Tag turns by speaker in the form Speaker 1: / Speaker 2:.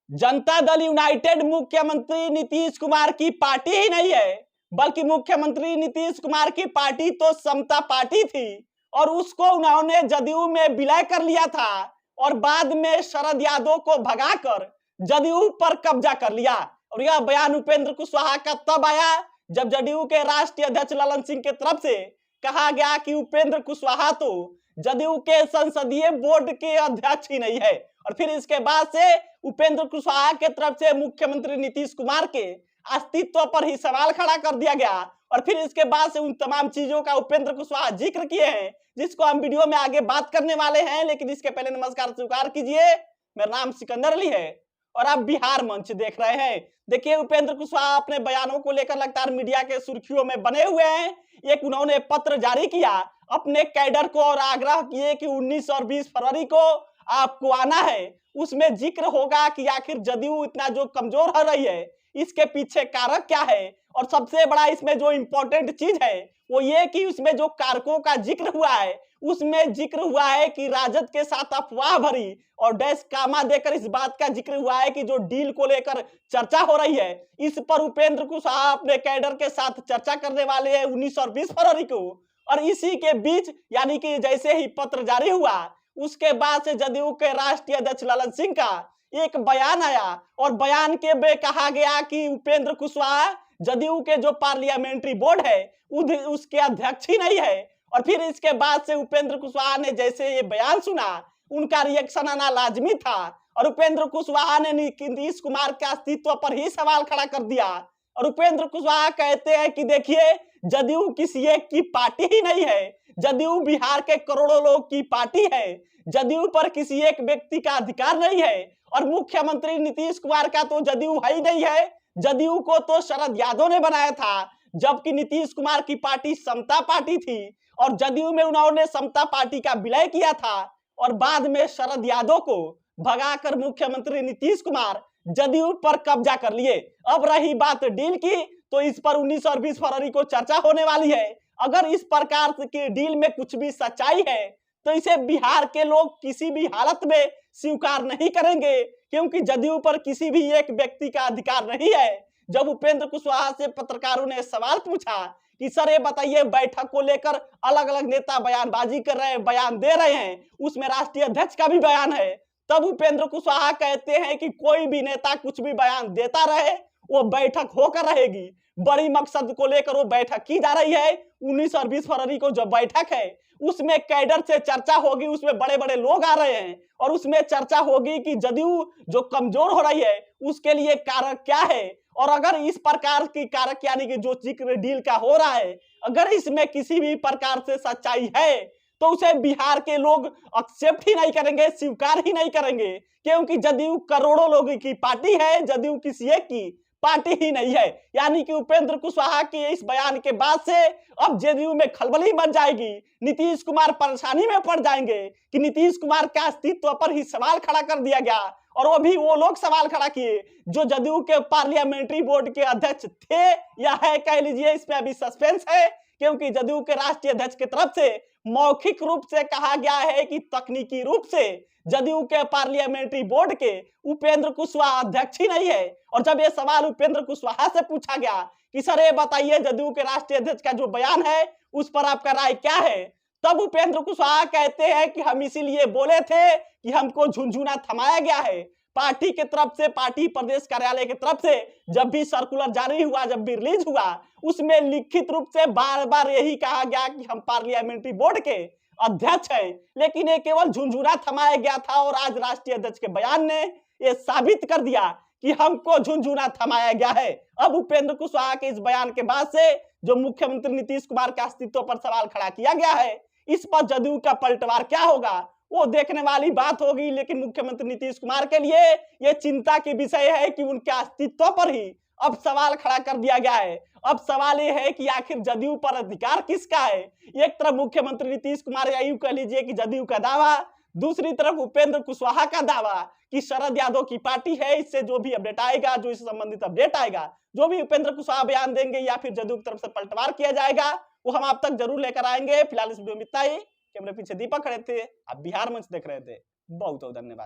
Speaker 1: Janata Dal United मुख्यमंत्री नीतीश कुमार की party ही नहीं है, बल्कि मुख्यमंत्री नीतीश कुमार की पार्टी तो समता पार्टी थी और उसको उन्होंने जदयू में विलय कर लिया था और बाद में शरद यादव को भगाकर जदयू पर कब्जा कर लिया। और यह बयान उपेंद्र कुशवाहा का तब आया जब जदयू के राष्ट्रीय अध्यक्ष ललन सिंह की तरफ से कहा गया कि उपेंद्र कुशवाहा तो जदयू के संसदीय बोर्ड के अध्यक्ष ही नहीं है। और फिर इसके बाद से उपेंद्र कुशवाहा के तरफ से मुख्यमंत्री नीतीश कुमार के अस्तित्व पर ही सवाल खड़ा कर दिया गया। और फिर इसके बाद से उन तमाम चीजों का उपेंद्र कुशवाहा जिक्र किए हैं, जिसको हम वीडियो में आगे बात करने वाले हैं। लेकिन इसके पहले नमस्कार स्वीकार कीजिए, मेरा नाम सिकंदर अली है और आप बिहार मंच देख रहे हैं। देखिए, उपेंद्र कुशवाहा अपने बयानों को लेकर लगातार मीडिया के सुर्खियों में बने हुए हैं। एक उन्होंने पत्र जारी किया अपने कैडर को और आग्रह किए कि 19 और 20 फरवरी को आपको आना है। उसमें जिक्र होगा कि आखिर जदयू इतना जो कमजोर हो रही है, इसके पीछे कारक क्या है। और सबसे बड़ा इसमें जो इम्पोर्टेंट चीज है वो ये कि उसमें जो कारकों का जिक्र हुआ है, उसमें जिक्र हुआ है कि राजद के साथ अफवाह भरी और डैश कामा देकर इस बात का जिक्र हुआ है कि जो डील को लेकर चर्चा हो रही है, इस पर उपेंद्र कुशवाहा अपने कैडर के साथ चर्चा करने वाले हैं 19 और 20 फरवरी को। और इसी के बीच यानी कि जैसे ही पत्र जारी हुआ, उसके बाद से जदयू के राष्ट्रीय अध्यक्ष ललन सिंह का एक बयान आया और बयान के में कहा गया कि उपेंद्र कुशवाहा जदयू के जो पार्लियामेंट्री बोर्ड है उसके अध्यक्ष ही नहीं है। और फिर इसके बाद से उपेंद्र कुशवाहा ने जैसे ये बयान सुना, उनका रिएक्शन आना लाजमी था और उपेंद्र कुशवाहा ने नीतीश कुमार के अस्तित्व पर ही सवाल खड़ा कर दिया। और उपेंद्र कुशवाहा कहते हैं कि देखिए, जदयू किसी एक की पार्टी ही नहीं है, जदयू बिहार के करोड़ों लोग की पार्टी है। जदयू पर किसी एक व्यक्ति का अधिकार नहीं है और मुख्यमंत्री नीतीश कुमार का तो जदयू है ही नहीं है। जदयू को तो शरद यादव ने बनाया था, जबकि नीतीश कुमार की पार्टी समता पार्टी थी और जदयू में उन्होंने समता पार्टी का विलय किया था और बाद में शरद यादव को भगाकर मुख्यमंत्री नीतीश कुमार जदयू पर कब्जा कर लिए। अब रही बात डील की, तो इस पर 19 और 20 फरवरी को चर्चा होने वाली है। अगर इस प्रकार की डील में कुछ भी सच्चाई है तो इसे बिहार के लोग किसी भी हालत में स्वीकार नहीं करेंगे, क्योंकि जदयू पर किसी भी एक व्यक्ति का अधिकार नहीं है। जब उपेंद्र कुशवाहा से पत्रकारों ने सवाल पूछा कि सर ये बताइए, बैठक को लेकर अलग अलग नेता बयानबाजी कर रहे हैं, बयान दे रहे हैं, उसमें राष्ट्रीय अध्यक्ष का भी बयान है, तब उपेंद्र कुशवाहा कहते हैं कि कोई भी नेता कुछ भी बयान देता रहे, वो बैठक होकर रहेगी। बड़ी मकसद को लेकर वो बैठक की जा रही है। 19 और 20 फरवरी को जो बैठक है उसमें कैडर से चर्चा होगी, उसमें बड़े बड़े लोग आ रहे हैं और उसमें चर्चा होगी कि जदयू जो कमजोर हो रही है उसके लिए कारक क्या है। और अगर इस प्रकार की कारक यानी कि जो जिक्र डील का हो रहा है, अगर इसमें किसी भी प्रकार से सच्चाई है तो उसे बिहार के लोग एक्सेप्ट ही नहीं करेंगे, स्वीकार ही नहीं करेंगे, क्योंकि जदयू करोड़ों लोगों की पार्टी है, जदयू किसी एक की पार्टी ही नहीं है। यानी कि उपेंद्र कुशवाहा के इस बयान के बाद से अब जदयू में खलबली मच जाएगी, नीतीश कुमार परेशानी में पड़ जाएंगे कि नीतीश कुमार के अस्तित्व पर ही सवाल खड़ा कर दिया गया। और वो भी वो लोग सवाल खड़ा किए जो जदयू के पार्लियामेंट्री बोर्ड के अध्यक्ष थे या है, कह लीजिए। इसमें अभी सस्पेंस है, क्योंकि जदयू के राष्ट्रीय अध्यक्ष की तरफ से मौखिक रूप से कहा गया है कि तकनीकी रूप से जदयू के पार्लियामेंट्री बोर्ड के उपेंद्र कुशवाहा अध्यक्ष ही नहीं है। और जब ये सवाल उपेंद्र कुशवाहा से पूछा गया कि सर ये बताइए, जदयू के राष्ट्रीय अध्यक्ष का जो बयान है उस पर आपका राय क्या है, तब उपेंद्र कुशवाहा कहते हैं कि हम इसीलिए बोले थे कि हमको झुनझुना थमाया गया है। पार्टी की तरफ से, पार्टी प्रदेश कार्यालय की तरफ से जब भी सर्कुलर जारी हुआ, जब भी रिलीज हुआ, उसमें लिखित रूप से बार बार यही कहा गया कि हम पार्लियामेंट्री बोर्ड के अध्यक्ष हैं, लेकिन ये केवल झुनझुना थमाया गया था। और आज राष्ट्रीय अध्यक्ष के बयान ने यह साबित कर दिया कि हमको झुनझुना थमाया गया है। अब उपेंद्र कुशवाहा के इस बयान के बाद से जो मुख्यमंत्री नीतीश कुमार के अस्तित्व पर सवाल खड़ा किया गया है, इस पर जदयू का पलटवार क्या होगा वो देखने वाली बात होगी। लेकिन मुख्यमंत्री नीतीश कुमार के लिए यह चिंता की विषय है कि उनके अस्तित्व पर ही अब सवाल खड़ा कर दिया गया है। अब सवाल यह है कि आखिर जदयू पर अधिकार किसका है। एक तरफ मुख्यमंत्री नीतीश कुमार या यूं कह लीजिए कि जदयू का दावा, दूसरी तरफ उपेंद्र कुशवाहा का दावा कि शरद यादव की पार्टी है। इससे जो भी अपडेट आएगा, जो इससे संबंधित अपडेट आएगा, जो भी उपेंद्र कुशवाहा बयान देंगे या फिर जदयू की तरफ से पलटवार किया जाएगा, वो हम आप तक जरूर लेकर आएंगे। फिलहाल इस वीडियो में इतना ही। कैमरे पीछे दीपक खड़े थे, आप बिहार मंच देख रहे थे। बहुत बहुत धन्यवाद।